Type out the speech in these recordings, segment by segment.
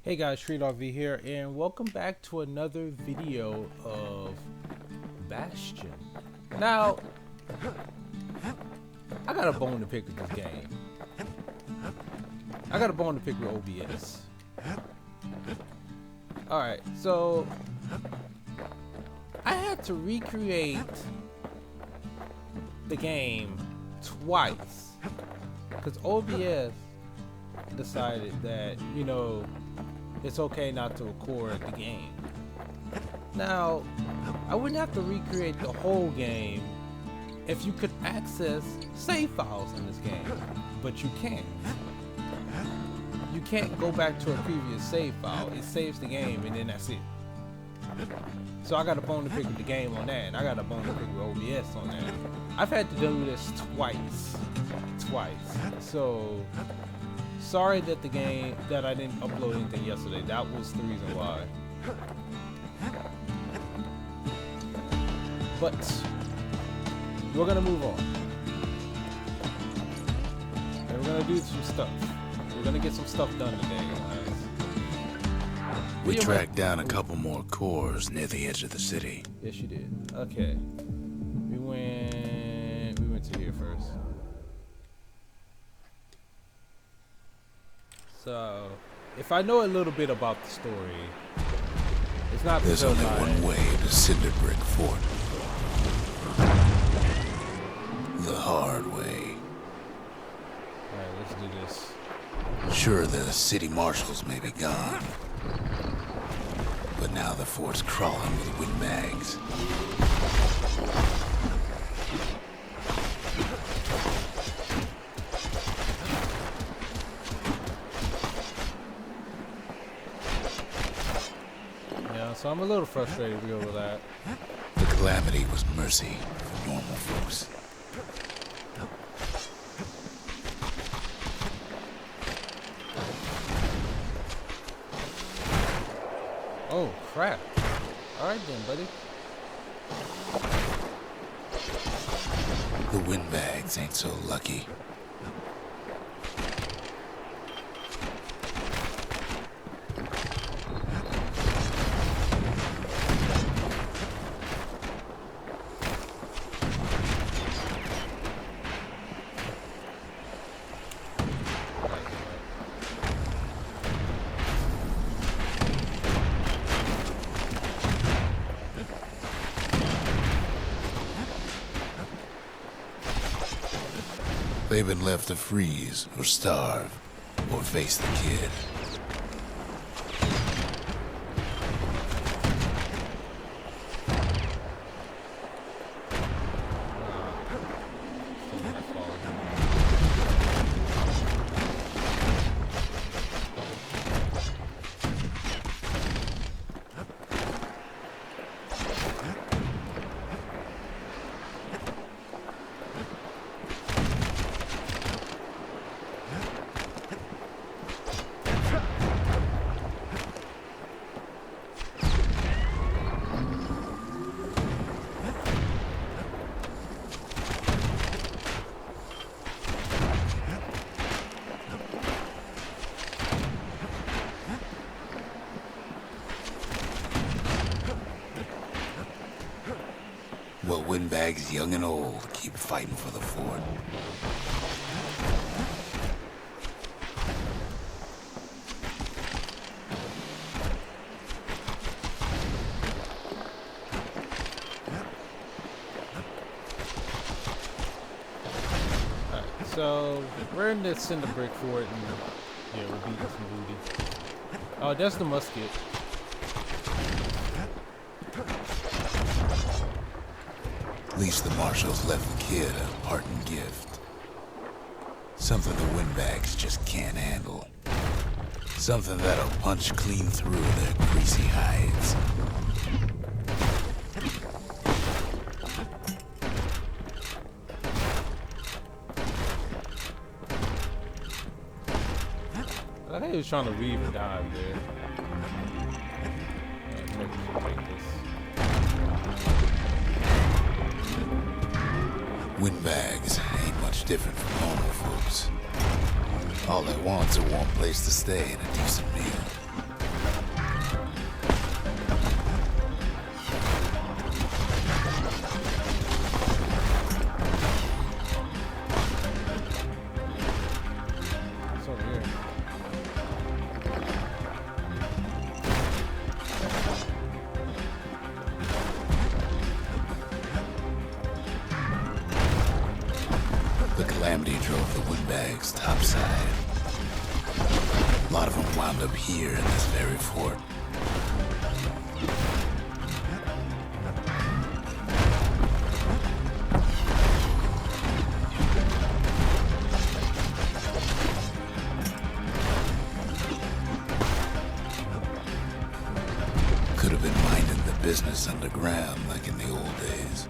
Hey guys, shreedRV here, and welcome back to another video of Bastion. Now, I got a bone to pick with this game. I got a bone to pick with OBS. Alright, so I had to recreate the game twice because OBS decided that, it's okay not to record the game. Now, I wouldn't have to recreate the whole game if you could access save files in this game, but you can't. You can't go back to a previous save file. It saves the game and then that's it. So I got a bone to pick with the game on that, and I got a bone to pick with OBS on that. I've had to do this twice. So sorry that I didn't upload anything yesterday. That was the reason why. But we're gonna move on. And we're gonna do some stuff. We're gonna get some stuff done today, guys. We tracked down a couple more cores near the edge of the city. Yes, you did. Okay. We went to here first. So, if I know a little bit about the story, it's not There's only one way to Cinder Brick Fort. The hard way. Alright, let's do this. Sure, the city marshals may be gone, but now the fort's crawling with windbags. So I'm a little frustrated with that. The calamity was mercy for normal folks. Oh crap. Alright then, buddy. The windbags ain't so lucky. They've been left to freeze or starve or face the kid. Well, windbags young and old keep fighting for the fort. Alright, so we're in this Cinder Brick Fort, and yeah, we're beating some booty. Oh, that's the musket. At least the marshals left the kid a parting gift. Something the windbags just can't handle. Something that'll punch clean through their greasy hides. I think he was trying to weave and dive there. Take this. Windbags ain't much different from normal folks. All they want's a warm place to stay and a decent meal. wound up here in this very fort. Could have been minding the business underground like in the old days.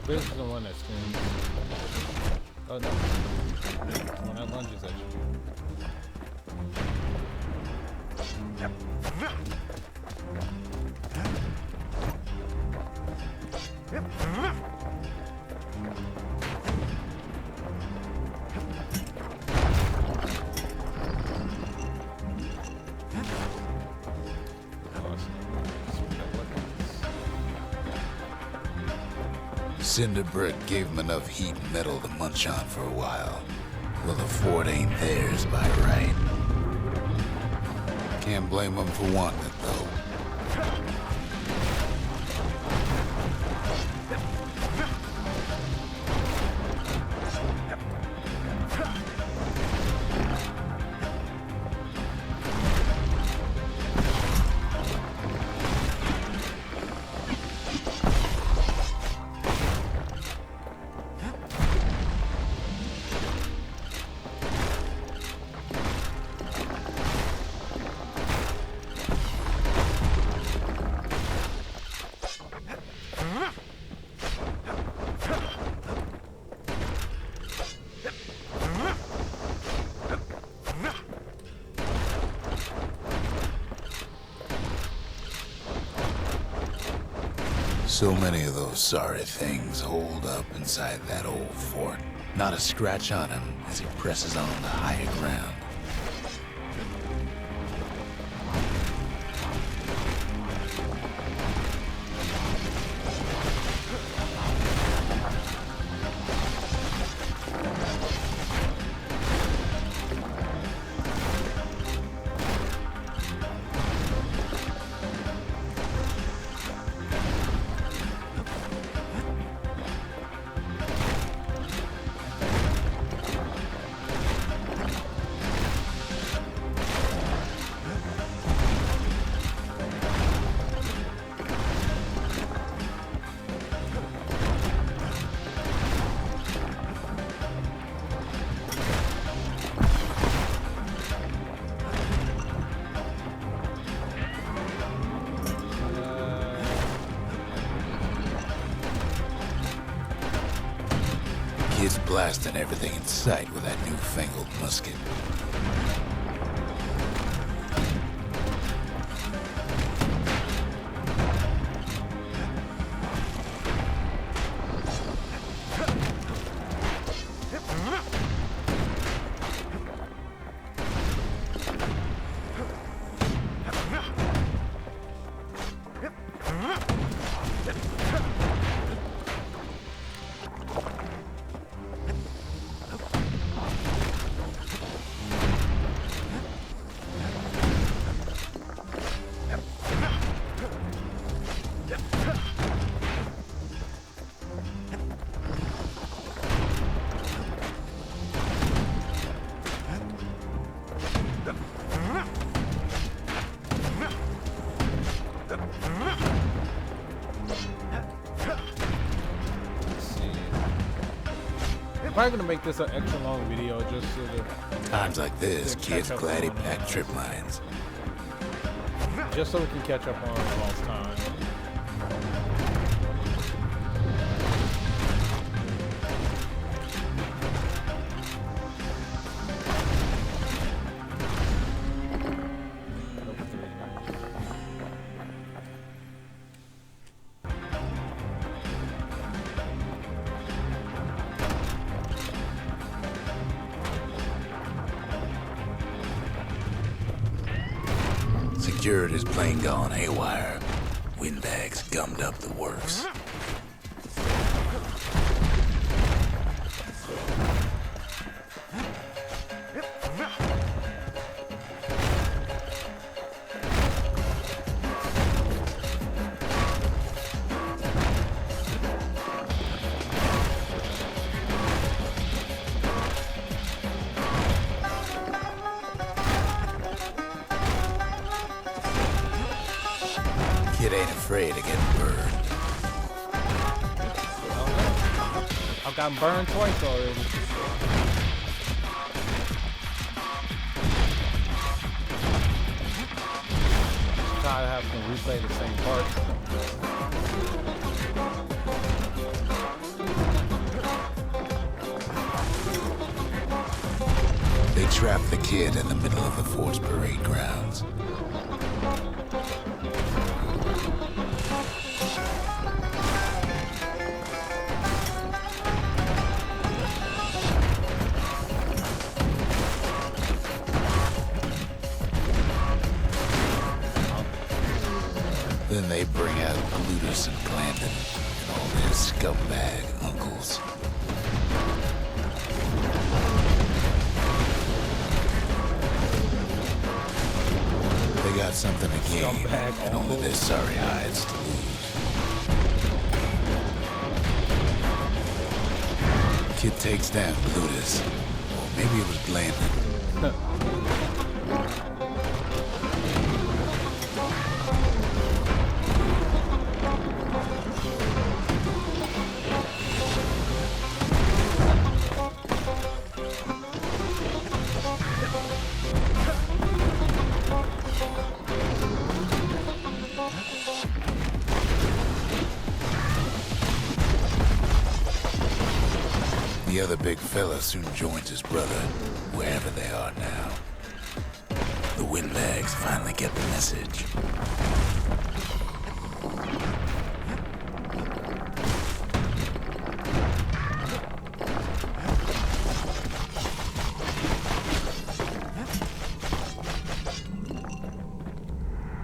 This is the one that spins. Oh no. The one that lunges at you. Cinder Brick gave them enough heat and metal to munch on for a while. Well, the fort ain't theirs by right. Can't blame them for wanting it, though. So many of those sorry things hold up inside that old fort. Not a scratch on him as he presses on to higher ground. Kid's blasting everything in sight with that newfangled musket. Probably gonna make this an extra long video just so that Times like this, kid's glad he packed trip mines. just so we can catch up on lost time. Dirt is plain gone haywire. Windbags gummed up the works. Kid ain't afraid of getting burned. I've gotten burned twice already. Tired of having to replay the same part. They trapped the kid in the middle of the fort's parade grounds. Then they bring out Plutus and Glandon and all their scumbag uncles. They got something to gain, Scumbag and only uncles. their sorry hides to lose. Kid takes down Plutus, or maybe it was Glandon. The other big fella soon joins his brother, wherever they are now. The Windbags finally get the message.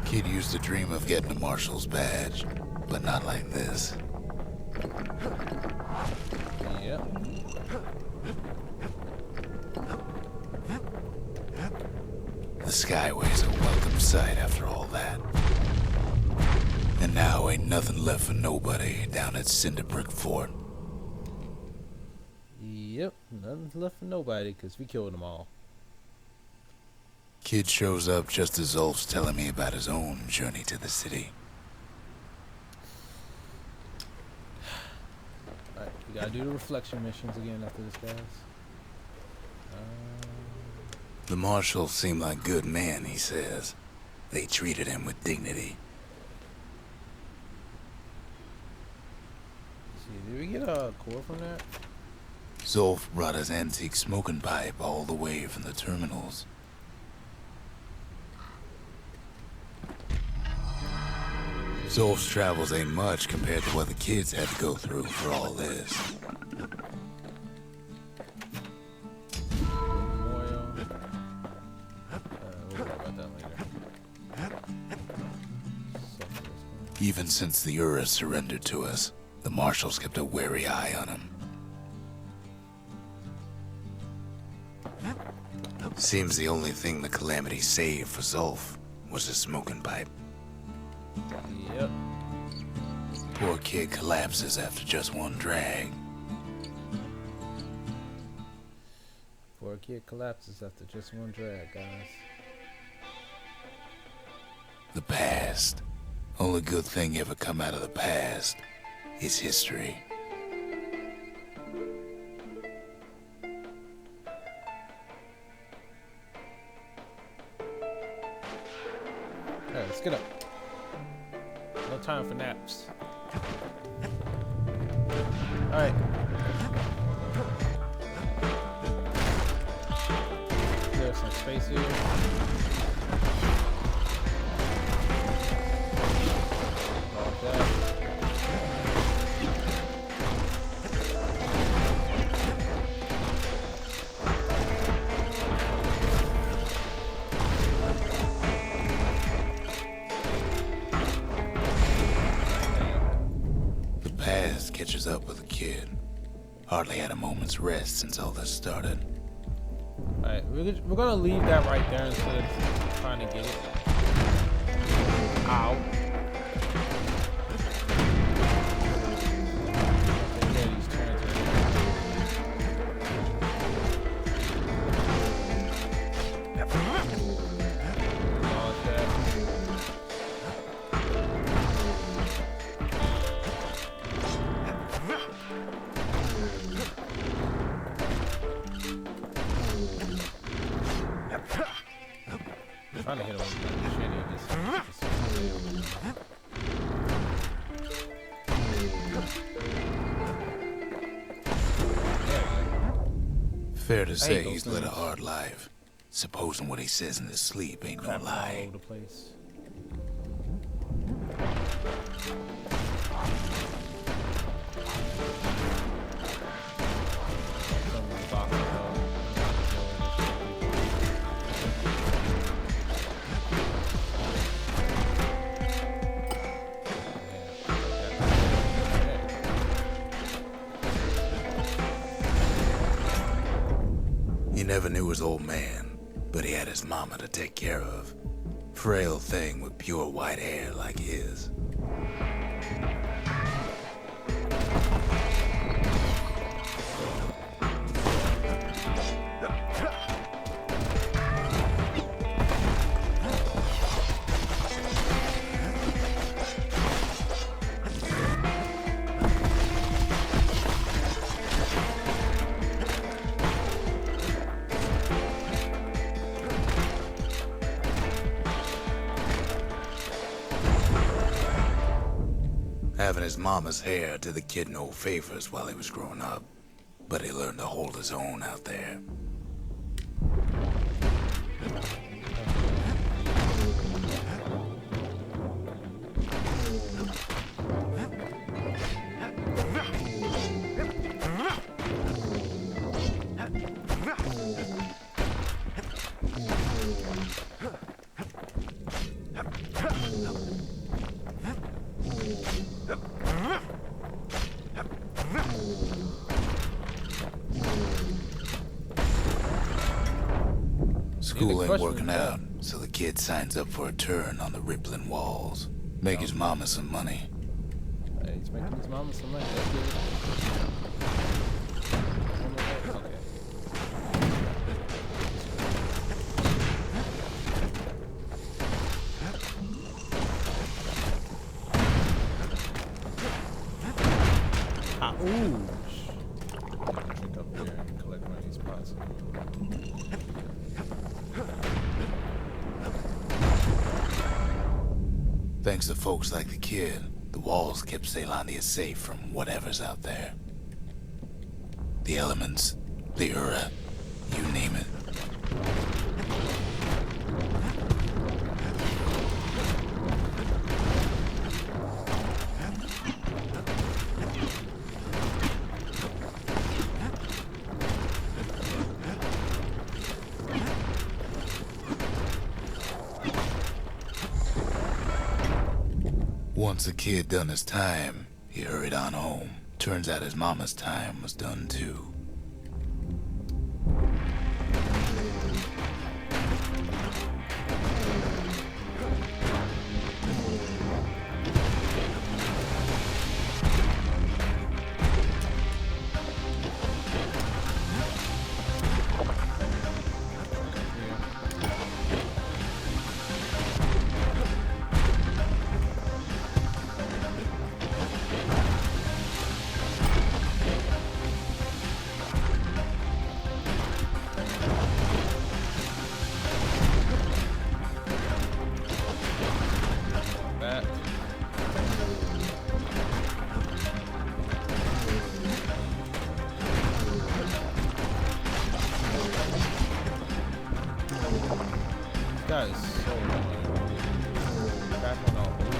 Kid used to dream of getting a marshal's badge, but not like this. Yep. The Skyway's a welcome sight after all that. And now ain't nothing left for nobody down at Cinderbrick Fort. Yep. Nothing's left for nobody because we killed them all. Kid shows up just as Zulf's telling me about his own journey to the city. Alright, we gotta do the reflection missions again after this, guys. The marshals seem like good men, he says. They treated him with dignity. Let's see, did we get a core from that? Zulf brought his antique smoking pipe all the way from the terminals. Zulf's travels ain't much compared to what the kids had to go through for all this. Memorial. We'll worry about that later. Even since the Ura surrendered to us, the marshals kept a wary eye on him. Seems the only thing the Calamity saved for Zulf was a smoking pipe. Yep. Poor kid collapses after just one drag. Poor kid collapses after just one drag, guys. The past. Only good thing ever come out of the past is history. Alright, let's get up. No time for naps. Alright. There's some space here. Like that. catches up with the kid. Hardly had a moment's rest since all this started. Alright, we're gonna leave that right there instead of trying to get it. Ow. Trying to hit him with the machete, Fair to say he's led a hard life. Supposing what he says in his sleep ain't no lie. All over the place. He never knew his old man, but he had his mama to take care of. Frail thing with pure white hair like his. Having his mama's hair did the kid no favors while he was growing up, but he learned to hold his own out there. School ain't working out, so the kid signs up for a turn on the rippling walls. Make his mama some money. Hey, he's making his mama some money. That's good. Okay. Ooh. Drink up here and collect one of these pots. Thanks to folks like the kid, the walls kept Ceylondia safe from whatever's out there. The elements, the Ura, you name it. Once the kid done his time, he hurried on home. Turns out his mama's time was done too. That is so annoying. Cracking all over.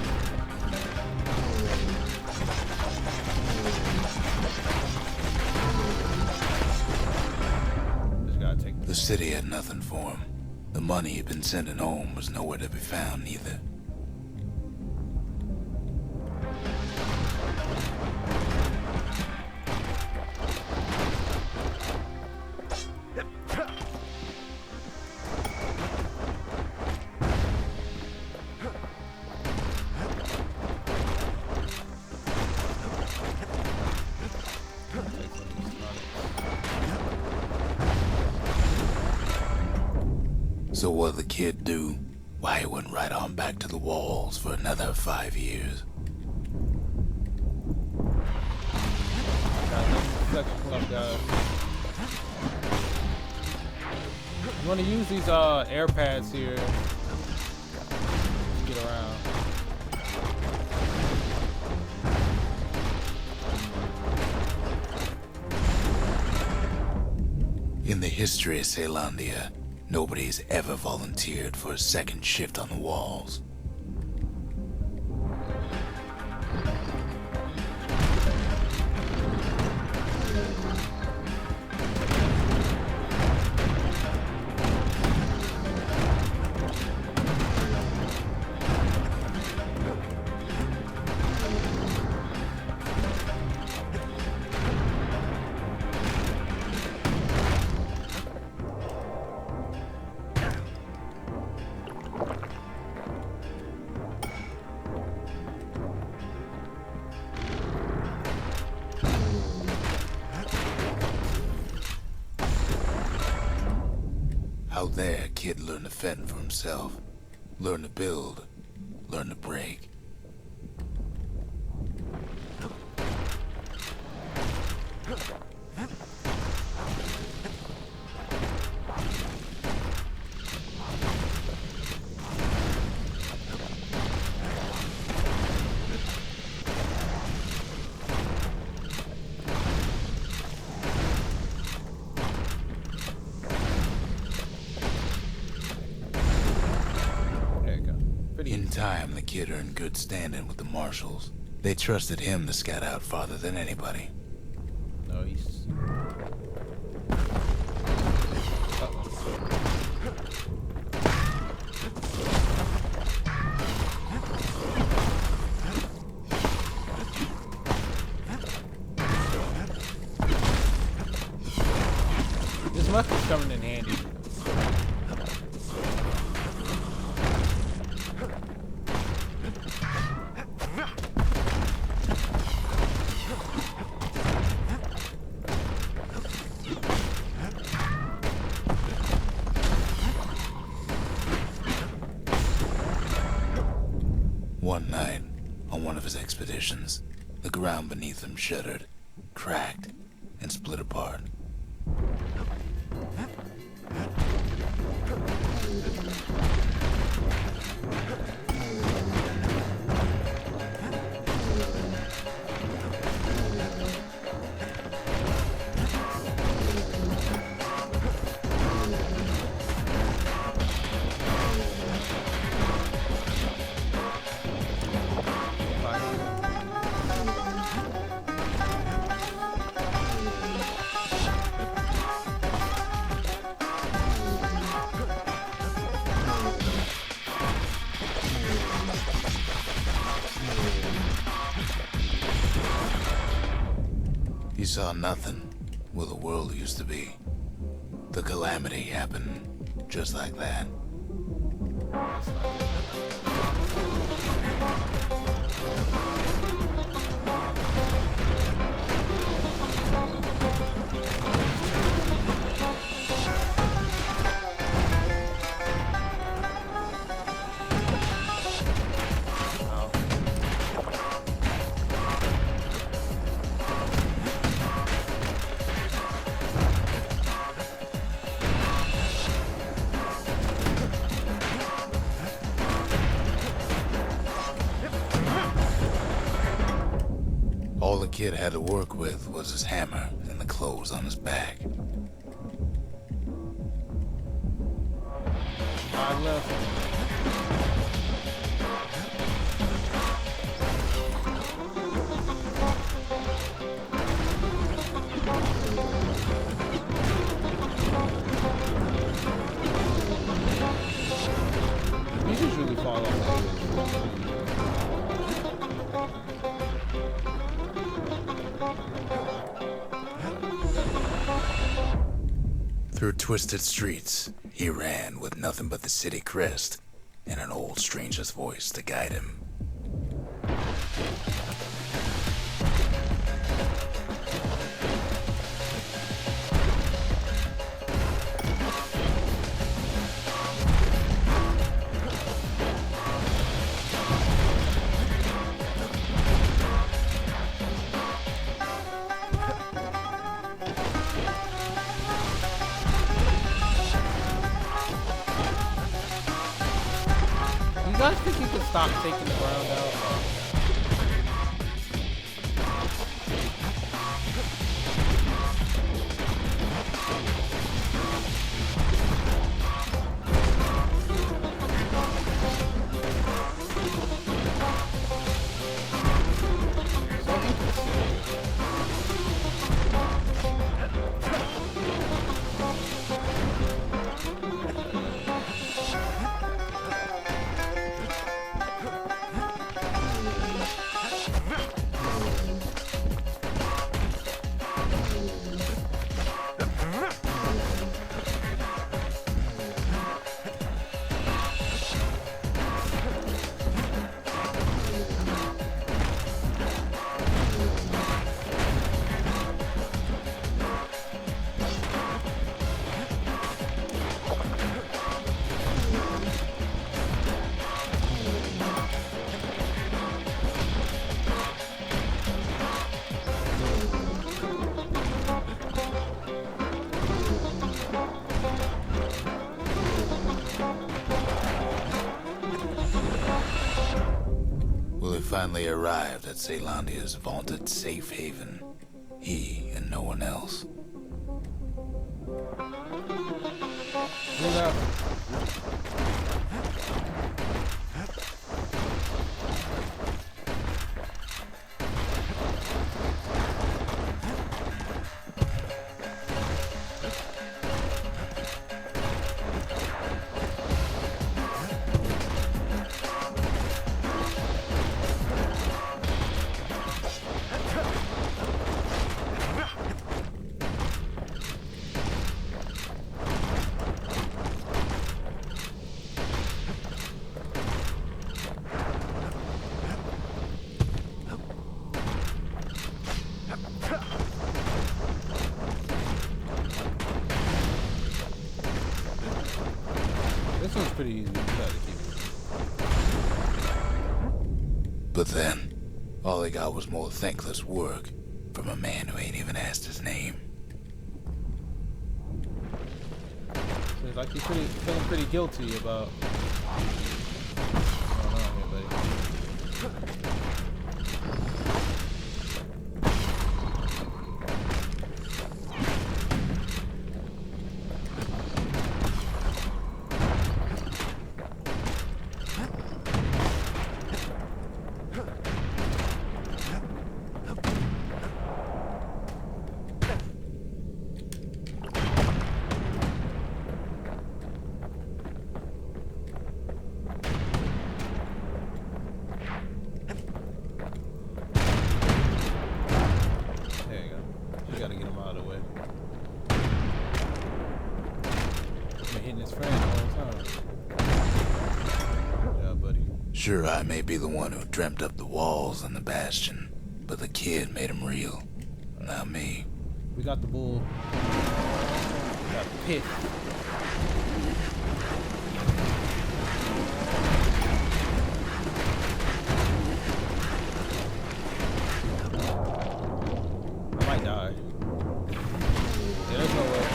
Just gotta take The city had nothing for him. The money he'd been sending home was nowhere to be found either. So what'd the kid do? Why, he went right on back to the walls for another 5 years. You want to use these air pads here to get around. In the history of Caelondia, nobody's ever volunteered for a second shift on the walls. Out there, kid learned to fend for himself, learn to build, learn to break. In time, the kid earned good standing with the marshals. They trusted him to scout out farther than anybody. Nice. This muscle's coming in handy. One night, on one of his expeditions, the ground beneath him shuddered, cracked, and split apart. He saw nothing where the world used to be. The calamity happened just like that. All the kid had to work with was his hammer and the clothes on his back. I left. You just really fall off. Through twisted streets, he ran with nothing but the city crest and an old stranger's voice to guide him. think you can stop taking the ground out? Finally arrived at Caelandia's vaunted safe haven. He and no one else. This one's pretty easy. You gotta keep it. But then, all he got was more thankless work from a man who ain't even asked his name. So it's like you're feeling pretty guilty about what's going on here, buddy. Sure, I may be the one who dreamt up the walls and the bastion, but the kid made them real. Not me. We got the bull. We got the pit. I might die. Yeah, there's no way.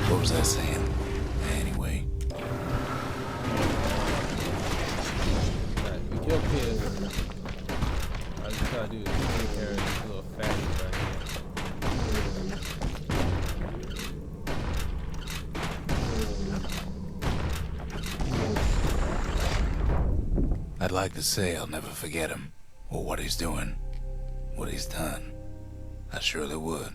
What was I saying? Anyway. Kill kids. All you gotta do is take care of these little fatties right here. I'd like to say I'll never forget him, or what he's doing, what he's done. I surely would.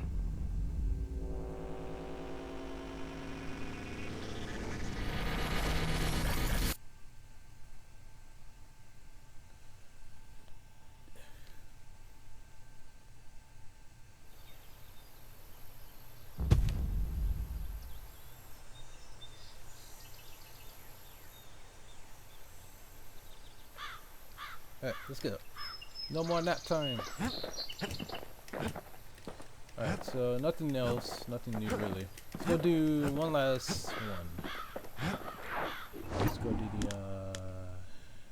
Alright, let's go. No more nap time. Alright, so nothing else, nothing new really. Let's go do one last one. Let's go do the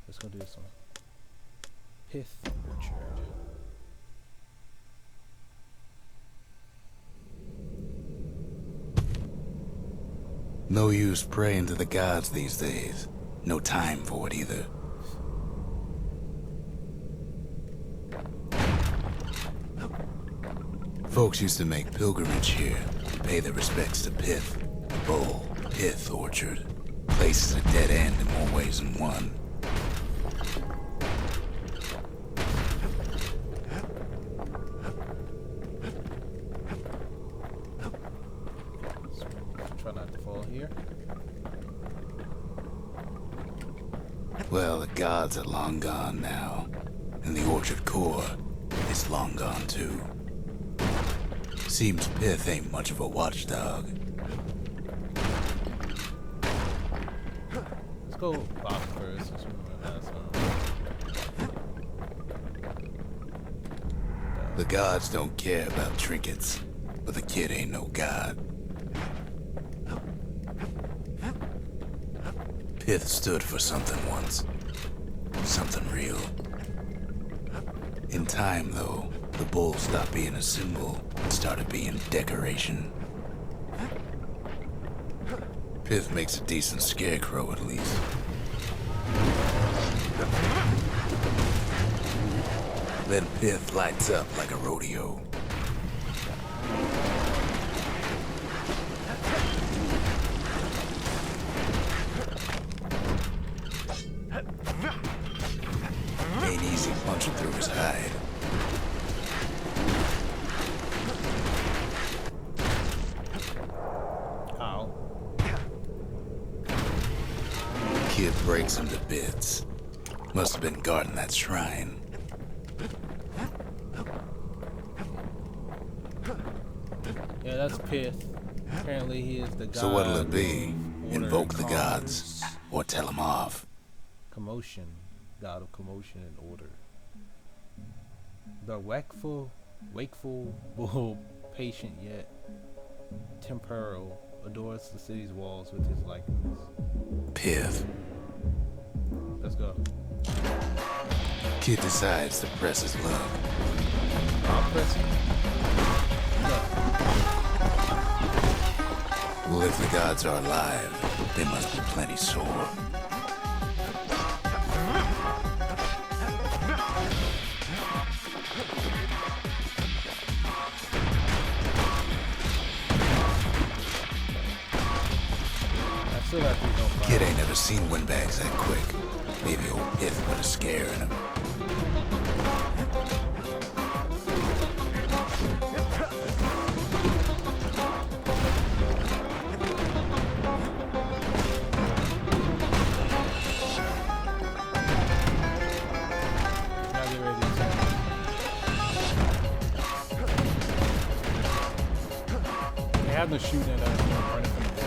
let's go do this one. Pith Orchard. No use praying to the gods these days. No time for it either. Folks used to make pilgrimage here to pay their respects to Pith, the Bull, Pith Orchard. Place is a dead end in more ways than one. Try not to fall here. Well, the gods are long gone now, and the orchard core is long gone too. Seems Pith ain't much of a watchdog. Let's go box first. Since we went last time. The gods don't care about trinkets, but the kid ain't no god. Pith stood for something once. Something real. In time, though, the bull stopped being a symbol and started being decoration. Pith makes a decent scarecrow, at least. Then Pith lights up like a rodeo. Ain't easy punching through his hide. Ow. Kid breaks him to bits. Must have been guarding that shrine. Yeah, that's Pith. Apparently he is the god. So what'll it be? Order Invoke the and gods, or tell them off? Commotion. God of commotion and order. The wakeful, bull, patient yet temporal, adores the city's walls with his likeness. Pith. Let's go. Kid decides to press his luck. I'll press it. Well, if the gods are alive, they must be plenty sore. Kid ain't never seen windbags that quick. Maybe old Pith put a scare in him. They have no shooting at us, running from the wall.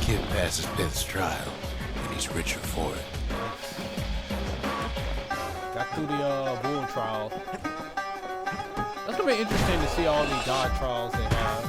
Kid passes Pith's trial, and he's richer for it. Got through the bull trial. That's gonna be interesting to see all the god trials they have.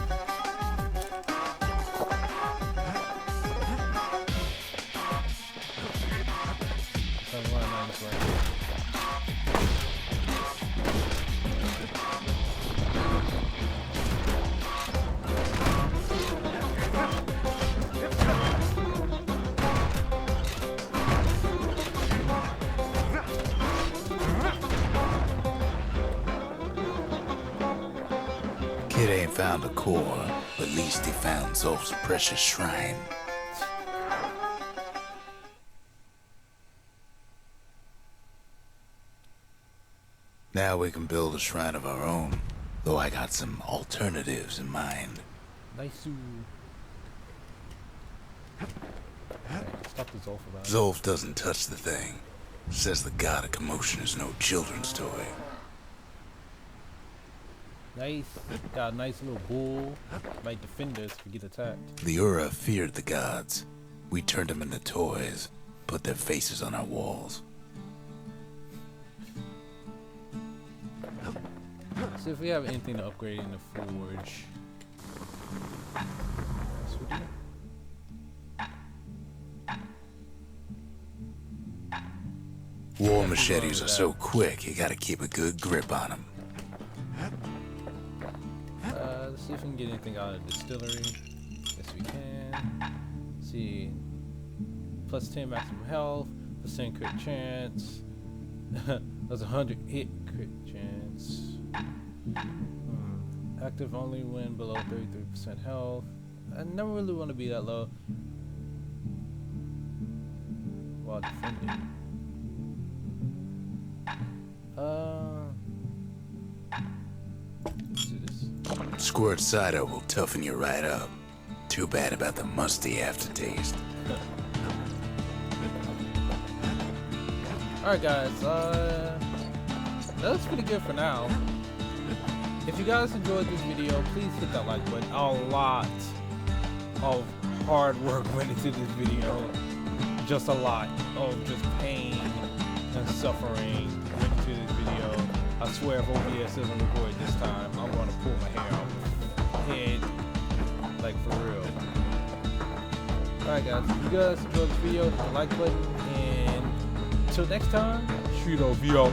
found a core, but at least he found Zolf's precious shrine. Now we can build a shrine of our own, though I got some alternatives in mind. Nice. Okay, stop the Zolf about it. Zolf doesn't touch the thing. Says the god of commotion is no children's toy. Nice. Got a nice little bull. Might defend us if we get attacked. The Ura feared the gods. We turned them into toys, put their faces on our walls. So if we have anything to upgrade in the forge. Yes, we do. War machetes are so quick, you gotta keep a good grip on them. Let's see if we can get anything out of the distillery. Yes, we can. Let's see. Plus 10 maximum health, % crit chance. That's 100 hit crit chance. Active only when below 33% health. I never really want to be that low while defending. Let's do this. Squirt cider will toughen you right up. Too bad about the musty aftertaste. Alright guys, that's pretty good for now. If you guys enjoyed this video, please hit that like button. A lot of hard work went into this video. Just a lot of just pain and suffering went into this video. I swear if OBS doesn't record this time, I'm gonna pull my hair out my head. Like for real. Alright guys, if you guys enjoyed this video, hit the like button, and until next time, shreedRV out.